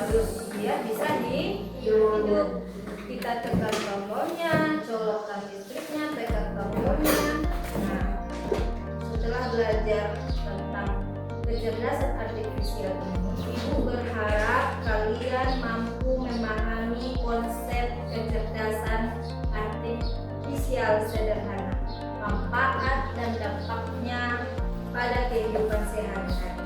halus, dia bisa hidup. Kita tekan tombolnya, colokkan listriknya, tekan tombolnya. Nah, setelah belajar tentang kecerdasan artifisial ini, Ibu berharap kalian mampu memahami konsep kecerdasan artifisial sederhana, manfaat dan dampaknya pada kehidupan sehari-hari.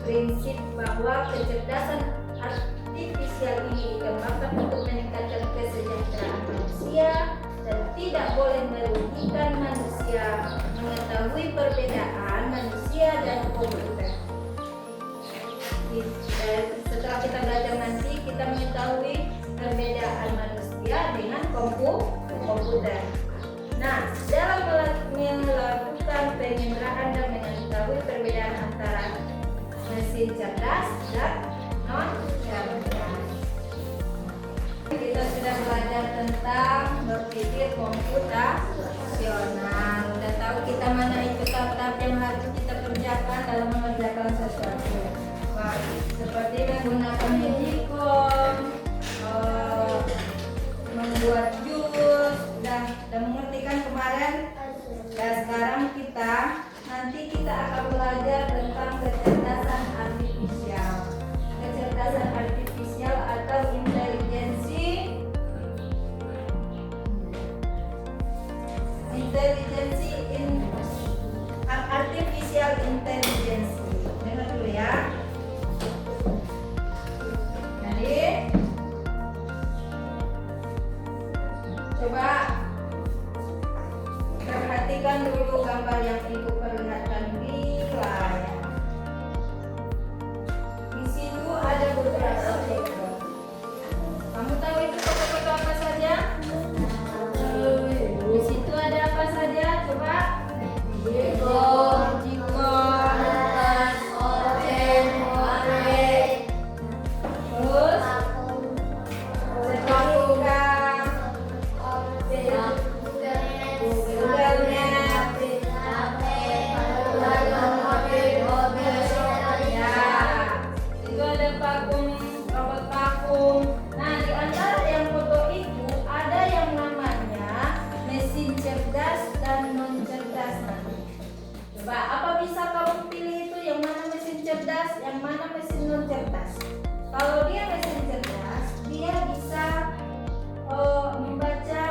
Prinsip bahwa kecerdasan artifisial ini dikembangkan untuk meningkatkan kesejahteraan manusia dan tidak boleh merugikan manusia. Mengetahui perbedaan manusia dan komputer. Setelah kita belajar nanti, kita mengetahui perbedaan manusia dengan komputer. Nah, dalam melakukan penginderaan dan mengetahui perbedaan antara mesin cerdas dan non cerdas. Kita sudah belajar tentang berpikir komputasional. Sudah tahu kita mana itu tahap yang harus kita kerjakan dalam mengerjakan sesuatu. Wah, seperti menggunakan magicom, membuat jus, dan mengertikan kemarin. Dan sekarang nanti kita akan belajar tentang kecerdasan artifisial. Kecerdasan artifisial atau artificial intelligence. Dengar dulu ya. Jadi coba perhatikan dulu gambar yang Ibu perlihatkan di layar. Di situ ada beberapa foto. Kamu tahu itu foto-foto apa saja? Di situ ada apa saja? Coba. Yang mana mesin non cerdas? Kalau dia mesin cerdas, dia bisa membaca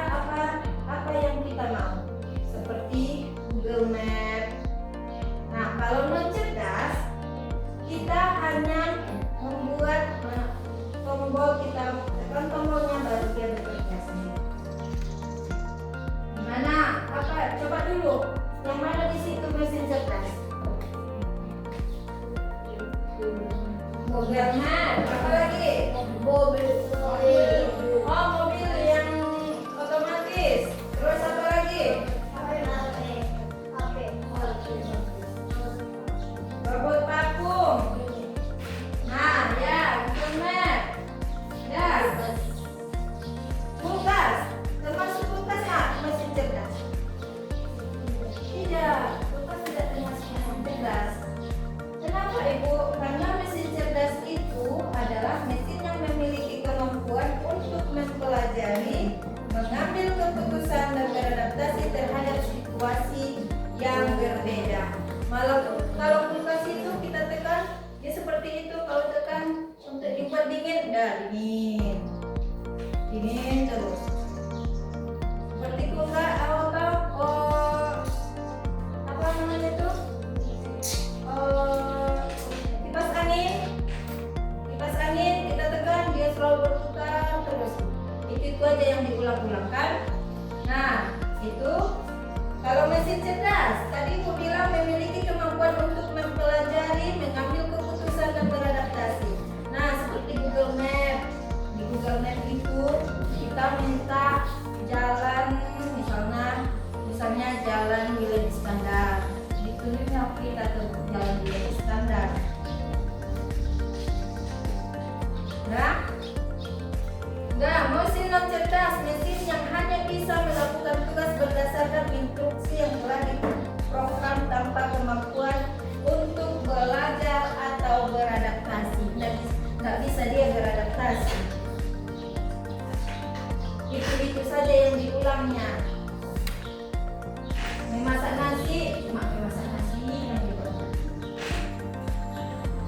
apa yang kita mau, seperti Google Map. Nah, kalau non cerdas, kita hanya membuat tombol, kita tekan tombolnya baru dia bekerja sendiri. Gimana? Coba dulu, yang mana di situ mesin cerdas? Mobil, apa lagi? Mobil. Oh, mobil yang otomatis. Terus apa lagi? Robot vakum. Nah, ya, Google. Ya. Kulkas. Termasuk kulkas nggak mesin cerdas? Tidak, kulkas tidak termasuk mesin cerdas. Kenapa, Ibu? Karena mesin cerdas itu adalah mesin yang memiliki kemampuan untuk mempelajari, mengambil keputusan dan beradaptasi terhadap situasi yang berbeda. Malah kalau kulkas itu kita tekan, dia seperti itu. Kalau tekan untuk dibuat dingin, dingin terus. Seperti kulkas apa namanya itu? Kipas angin kita tekan, dia selalu berputar terus. Itu aja yang diulang-ulangkan. Nah, itu kalau mesin cerdas tadi aku bilang memiliki kemampuan untuk mempelajari, mengambil keputusan dan beradaptasi. Nah, seperti Google Map. Di Google Map itu kita minta jalan, misalnya jalan Wilayah Iskandar. Ditunjuknya kita ke jalan Wilayah Iskandar. Mesin non cerdas, mesin yang hanya bisa melakukan tugas berdasarkan instruksi yang telah diprogram tanpa kemampuan untuk belajar atau beradaptasi. Nggak bisa dia beradaptasi. konsentrasi. Itu saja yang diulangnya. Memasak nasi, cuma memasak nasi yang diulang.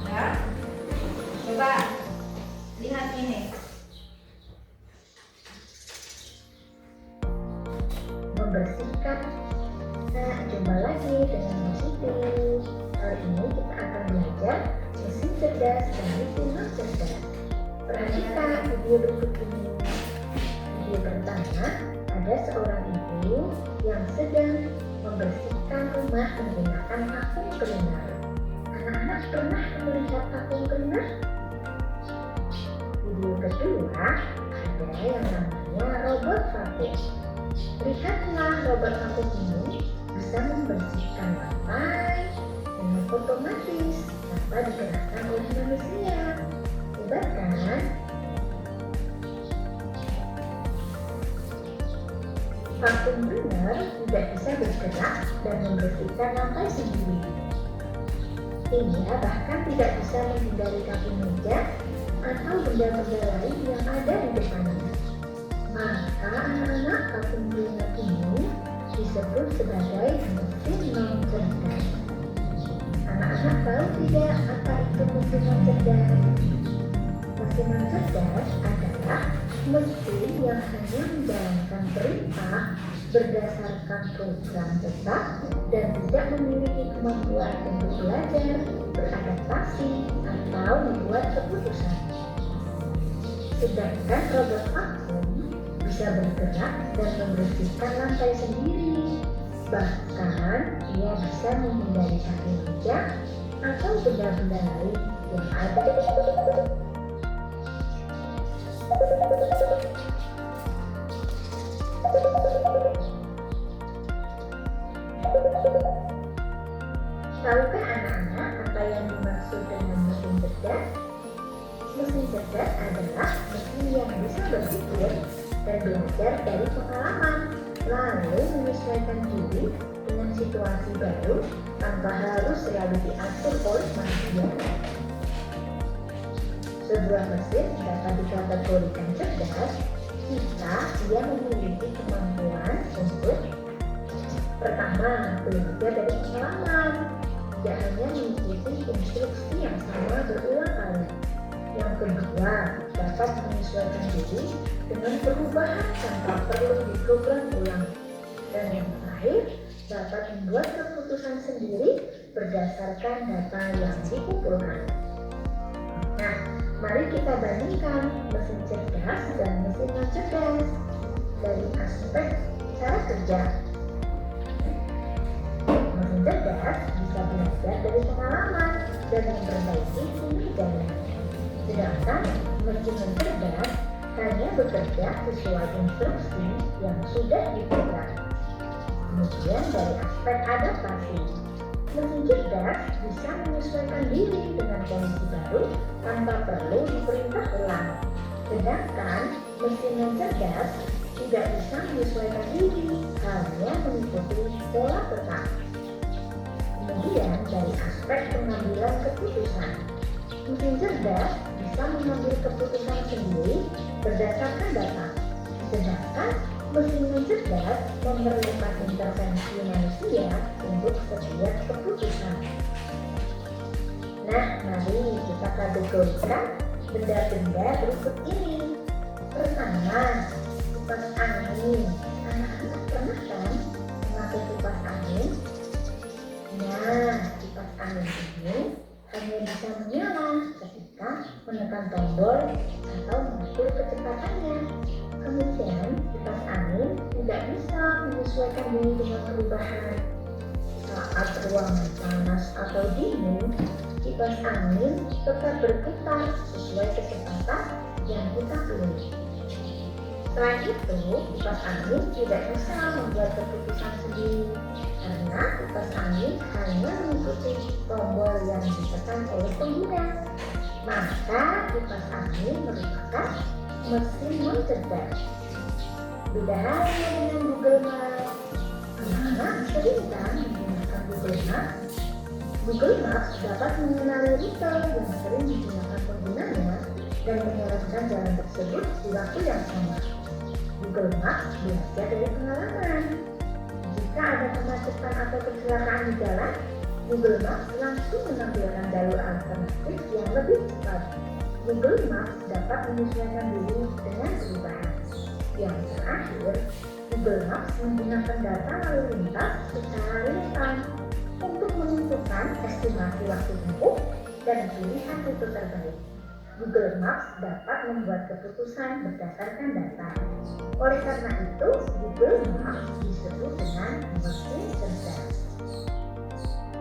Ya, coba lihat ini. Membersihkan. Nah, jumpa lagi dengan positif. Kali ini kita akan belajar mesin cerdas dan mesin non cerdas. Perhatikan video berikut ini. Video pertama, ada seorang ibu yang sedang membersihkan rumah menggunakan vakum cleaner. Anak-anak pernah melihat vakum cleaner? Video kedua, ada yang namanya robot vakum. Lihatlah robot vakum ini bisa membersihkan lantai dengan otomatis tanpa digerakkan oleh manusia. Hebat kan? Vakum cleaner tidak bisa bergerak dan membersihkan lantai sendiri. Ia bahkan tidak bisa menghindari kaki meja atau benda-benda lain yang ada di depannya. Maka anak-anak, vakum cleaner ini disebut sebagai mesin non cerdas. Anak-anak tahu tidak apa itu mesin non cerdas? Mesin non cerdas adalah mesin yang hanya menjalankan perintah berdasarkan program tetap dan tidak memiliki kemampuan untuk belajar, beradaptasi, atau membuat keputusan. Sedangkan robot vakum bisa bergerak dan membersihkan lantai sendiri. Bahkan ia bisa menghindari kaki meja atau benda-benda lain yang ada. Tahukah anak-anak apa yang dimaksud dengan mesin cerdas? Mesin cerdas adalah mesin yang bisa berpikir dan belajar dari pengalaman, lalu menyesuaikan diri dengan situasi baru tanpa harus selalu diatur oleh manusia. Sebuah mesin dapat dikategorikan cerdas jika ia memiliki kemampuan untuk pertama, belajar dari pengalaman, tidak hanya mengikuti instruksi yang sama berulang kali. Yang kedua, dapat menyesuaikan diri dengan perubahan tanpa perlu diprogram ulang. Dan yang terakhir, dapat membuat keputusan sendiri berdasarkan data yang dikumpulkan. Nah, mari kita bandingkan mesin cerdas dan mesin non cerdas dari aspek cara kerja. Mesin cerdas bisa belajar dari pengalaman dan memperbaiki kinerjanya. Sedangkan mesin non cerdas hanya bekerja sesuai instruksi yang sudah diprogram. Kemudian dari aspek adaptasi, mesin cerdas bisa menyesuaikan diri dengan kondisi baru tanpa perlu diperintah ulang. Sedangkan mesin non cerdas tidak bisa menyesuaikan diri, hanya mengikuti pola tetap. Kemudian dari aspek pengambilan keputusan, mesin cerdas bisa mengambil keputusan sendiri berdasarkan data. Sedangkan mesin non cerdas memerlukan intervensi manusia untuk setiap keputusan. Nah, mari kita kategorikan benda-benda berikut ini. Pertama, kipas angin. Anak-anak pernah kan memakai kipas angin? Nah, kipas angin ini hanya bisa menyala ketika menekan tombol atau mengatur kecepatannya. Kemudian, kipas angin tidak bisa menyesuaikan diri dengan perubahan. Saat ruangan panas atau dingin, kipas angin tetap berputar sesuai kecepatan yang kita pilih. Selain itu, kipas angin tidak bisa membuat keputusan sendiri karena kipas angin hanya mengikuti tombol yang ditekan oleh pengguna. Maka kipas angin merupakan mesin non cerdas. Beda halnya dengan Google Maps. Anak-anak sering kan menggunakan Google Maps? Google Maps dapat mengenali rute yang sering digunakan penggunanya dan menjalankan jalan tersebut di waktu yang sama. Google Maps belajar dari pengalaman. Jika ada kemacetan atau kecelakaan di jalan, Google Maps langsung menampilkan jalur alternatif yang lebih cepat. Google Maps dapat menyesuaikan diri dengan perubahan. Yang terakhir, Google Maps menggunakan data lalu lintas secara real-time untuk menentukan estimasi waktu tempuh dan pilihan rute terbaik. Google Maps dapat membuat keputusan berdasarkan data. Oleh karena itu, Google Maps disebut dengan mesin cerdas.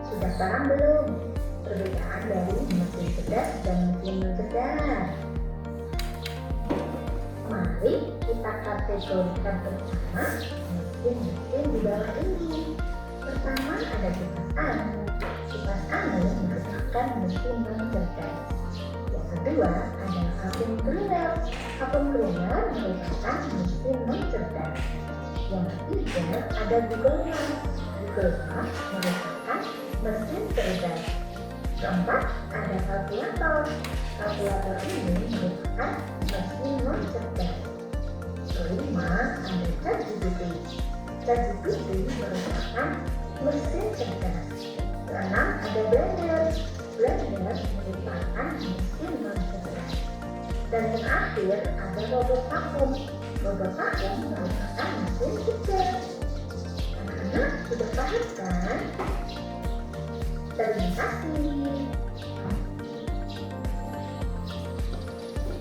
Sudah paham belum perbedaan dari mesin cerdas dan mesin cerdas? Mari kita kategorikan bersama mesin-mesin di bawah ini. Pertama ada kipas angin. Kipas angin merupakan mesin non cerdas. Yang kedua ada vacuum cleaner. Vacuum cleaner merupakan mesin non cerdas. Yang ketiga ada Google Maps. Google Maps merupakan mesin cerdas. Keempat ada kalkulator. Kalkulator ini merupakan mesin non cerdas. Kelima ada ChatGPT. ChatGPT merupakan mesin cerdas. Keenam ada Blender. Blender merupakan mesin non cerdas. Dan yang terakhir ada robot vakum. Robot vakum merupakan mesin cerdas. Anak-anak sudah paham kan? Terima kasih.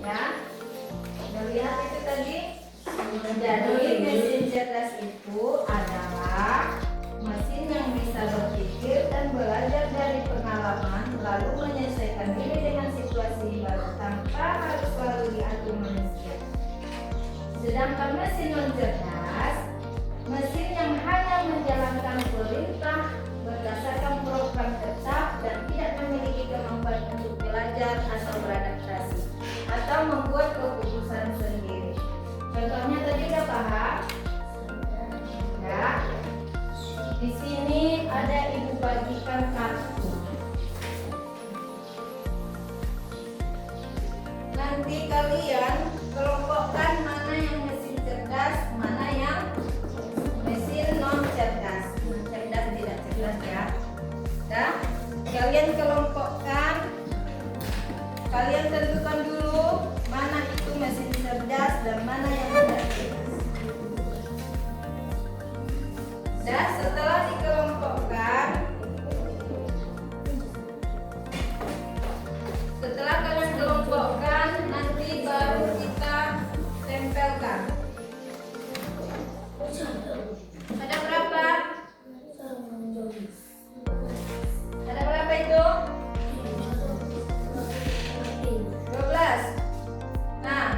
Ya, udah lihat itu tadi. Jadi mesin cerdas itu adalah mesin yang bisa berpikir dan belajar dari pengalaman, lalu menyesuaikan diri dengan situasi baru tanpa harus selalu diatur manusia. Sedangkan mesin non cerdas, mesin yang hanya menjalankan perintah berdasarkan program tetap dan tidak memiliki kemampuan untuk belajar atau beradaptasi atau membuat keputusan sendiri. Contohnya tadi udah paham? Ya. Di sini ada ibu bagikan kartu. Nanti kalian kelompokkan mana yang mesin cerdas, mana yang mesin non cerdas. Cerdas tidak cerdas ya. Nah, kalian kelompokkan. Kalian tentukan dulu mana itu mesin cerdas dan mana yang tidak cerdas. Dan setelah dikelompokkan, setelah kalian kelompokkan, nanti baru kita tempelkan. Ada berapa? Ada berapa itu? 12. Nah,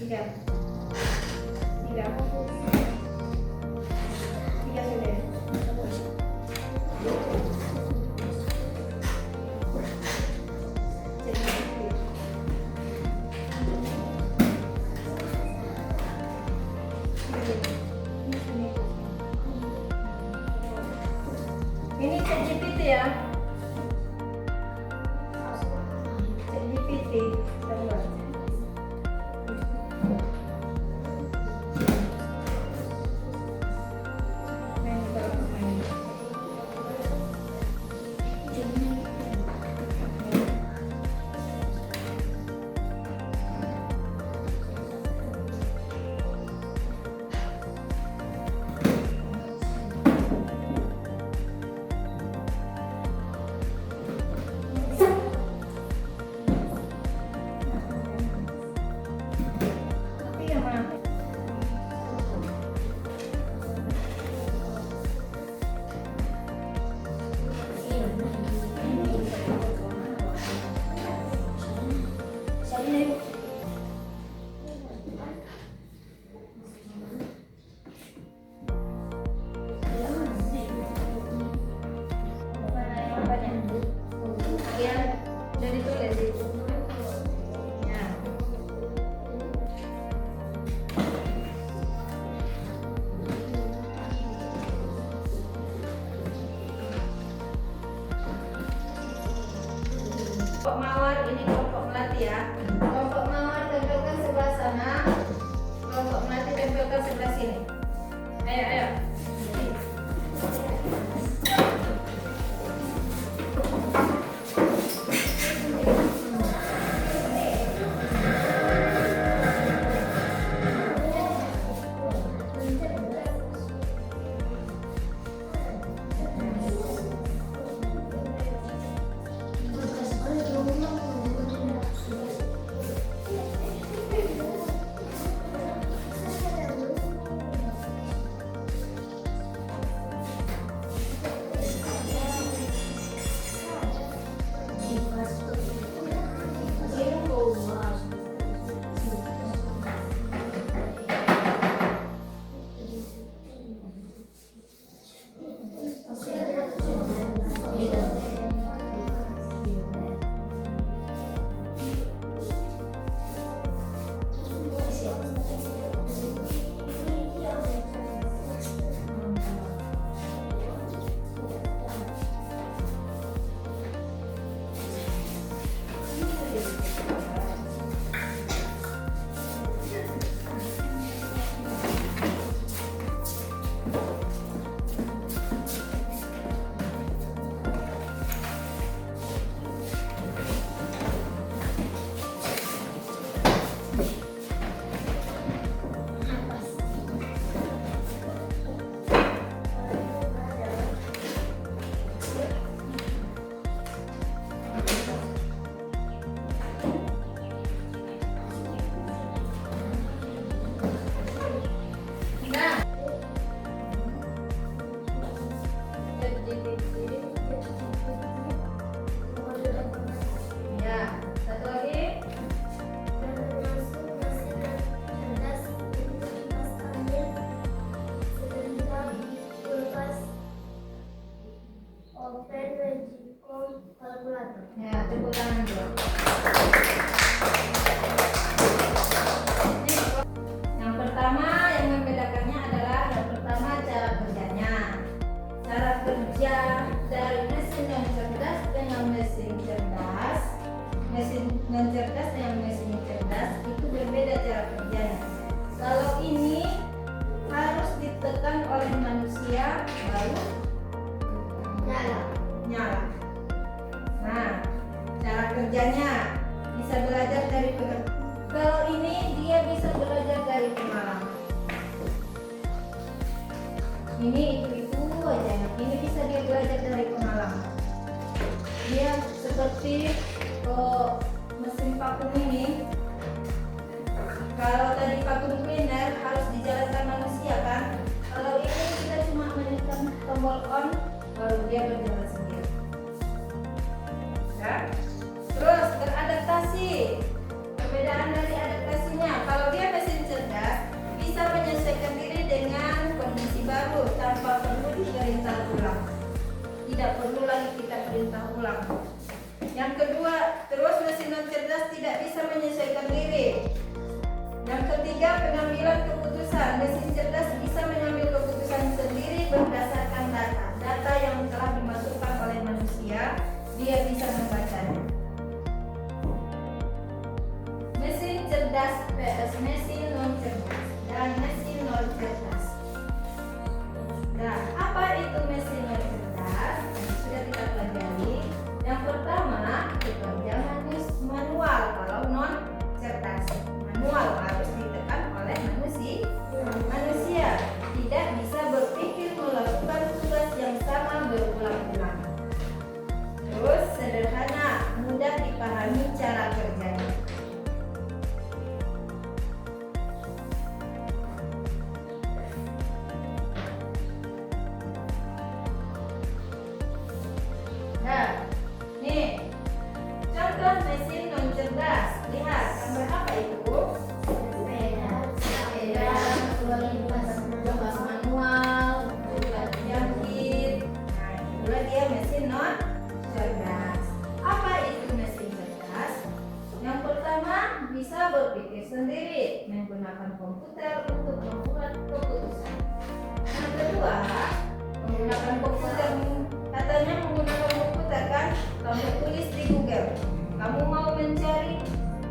Tiga. Tiga sudah. Ini ChatGPT ya. ChatGPT. Coba. Main berapa main? Tapi yang mana? Mana yang banyak? Yang dari tulis itu. Ya. Kelompok mawar ini kelompok melati ya. Kelompok mawar tempelkan sebelah sana. Kelompok melati tempelkan sebelah sini. Ayo, ayo. Ya, satu lagi. Ya, tepuk tangan dulu. Yang pertama yang membedakannya adalah yang pertama cara kerjanya. Cara kerja dari mesin yang cerdas dengan mesin cerdas, mesin yang cerdas dengan mesin yang cerdas itu berbeda cara kerjanya. Kalau ini harus ditekan oleh manusia baru nyala. Nah, cara kerjanya bisa belajar dari kalau ini dia bisa belajar dari pengalaman. Ini itu aja. Ini bisa dia belajar dari pengalaman. Dia seperti mesin vakum ini. Kalau tadi vakum cleaner harus dijalankan manusia kan. Kalau ini kita cuma menekan tombol on baru dia berjalan sendiri. Ya. Terus beradaptasi. Perbedaan dari adaptasinya. Kalau dia perintah ulang. Yang kedua, terus mesin non cerdas tidak bisa menyesuaikan diri. Yang ketiga, pengambilan keputusan. Mesin cerdas bisa mengambil keputusan sendiri berdasarkan data yang telah dimasukkan oleh manusia. Dia bisa membacanya. Mesin cerdas vs mesin non cerdas dan mesin non cerdas. Nah, apa itu mesin non cerdas? Sudah kita pelajari. Yang pertama, bekerja manual. Kalau non cerdas, manual harus ditekan oleh manusia. Tidak bisa berpikir melakukan tugas yang sama berulang-ulang. Terus sederhana, mudah dipahami cara kerjanya. Nah, nih contoh mesin non cerdas. Lihat gambar apa itu? Sepeda, tugas manual, tugas jangkit. Nah, itulah dia mesin non cerdas. Apa itu mesin cerdas? Yang pertama, bisa berpikir sendiri, menggunakan komputer untuk membuat keputusan. Yang kedua, menggunakan komputer. Katanya menggunakan komputer kan? Kamu tulis di Google. Kamu mau mencari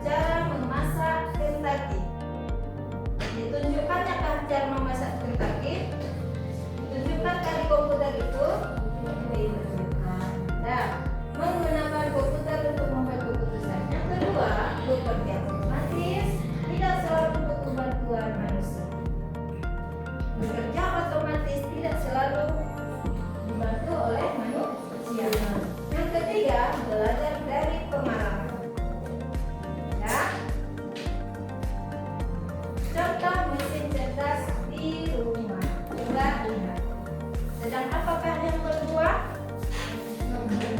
cara memasak Kentucky. Ditunjukkannya kan cara memasak Kentucky? Ditunjukkan di komputer itu? Ditunjukkan. Nah, menggunakan komputer untuk membuat keputusan. Yang kedua, bekerja otomatis, tidak selalu butuh bantuan manusia. Bekerja otomatis tidak selalu dibantu oleh manusia. Yang ketiga, belajar dari pengalaman. Ya. Contoh mesin cerdas di rumah. Coba lihat. Sedang apakah yang berbuat?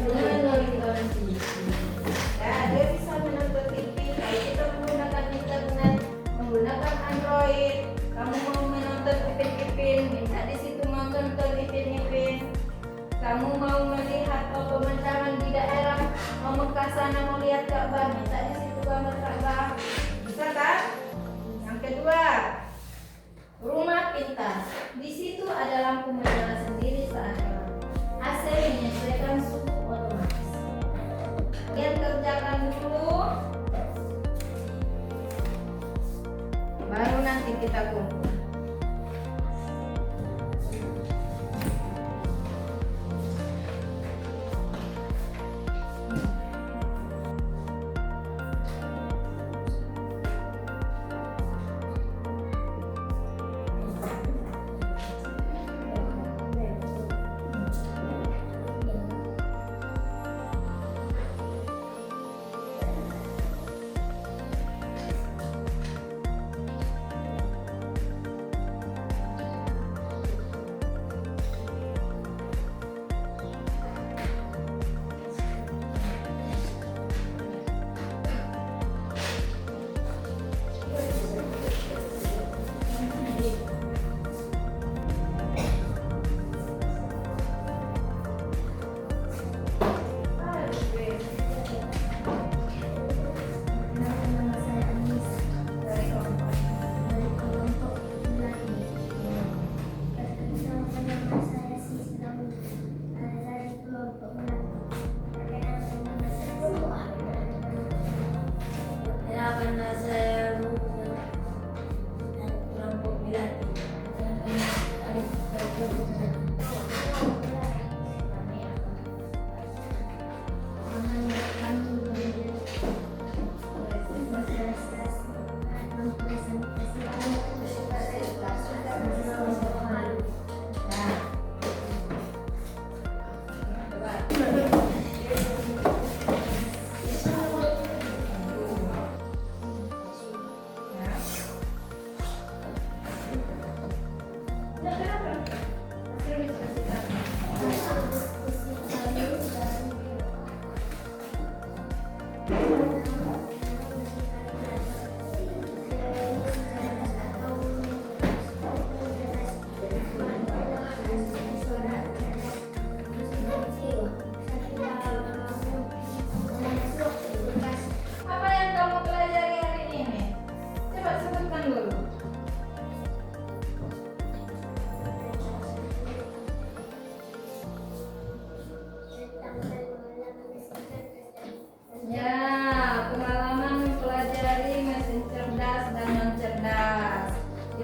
Menonton TV. Ya, dia bisa menonton TV. Kalau kita menggunakan internet, menggunakan Android, kamu mau menonton Ipin-Ipin, minta di situ menonton Ipin-Ipin. Kamu mau melihat pemandangan di daerah, mau ke sana mau lihat Ka'bah, minta di situ gambar Ka'bah. Bisa kan? Yang kedua, rumah pintar. Di situ ada lampu menyala sendiri saat gelap. AC menyesuaikan suhu otomatis. Kalian kerjakan dulu, baru nanti kita kumpul.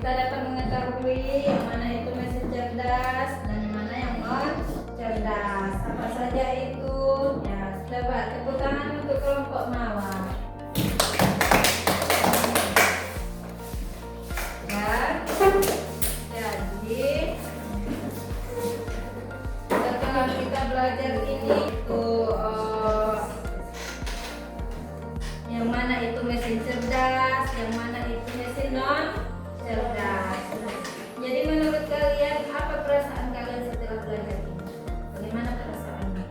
kita dapat mengetahui yang mana itu mesin cerdas dan yang mana yang non cerdas. Apa saja itu? Ya, coba tepuk tangan untuk kelompok mawar. Ya, jadi setelah kita belajar ini itu yang mana itu mesin cerdas, yang mana itu mesin non cerdas. Jadi menurut kalian apa perasaan kalian setelah belajar ini? Bagaimana perasaannya?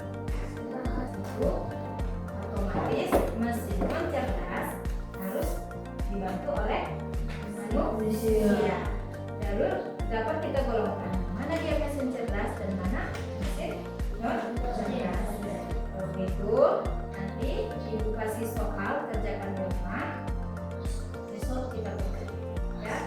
Otomatis mesin non cerdas harus dibantu oleh manusia. Lalu dapat kita golongkan mana dia mesin cerdas dan mana mesin non cerdas. Kalau begitu nanti ibu kasih soal kerjakan di rumah. Besok kita bekerja. Ya.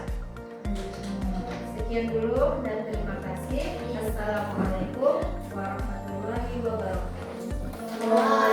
Sekian dulu dan terima kasih. Assalamualaikum warahmatullahi wabarakatuh.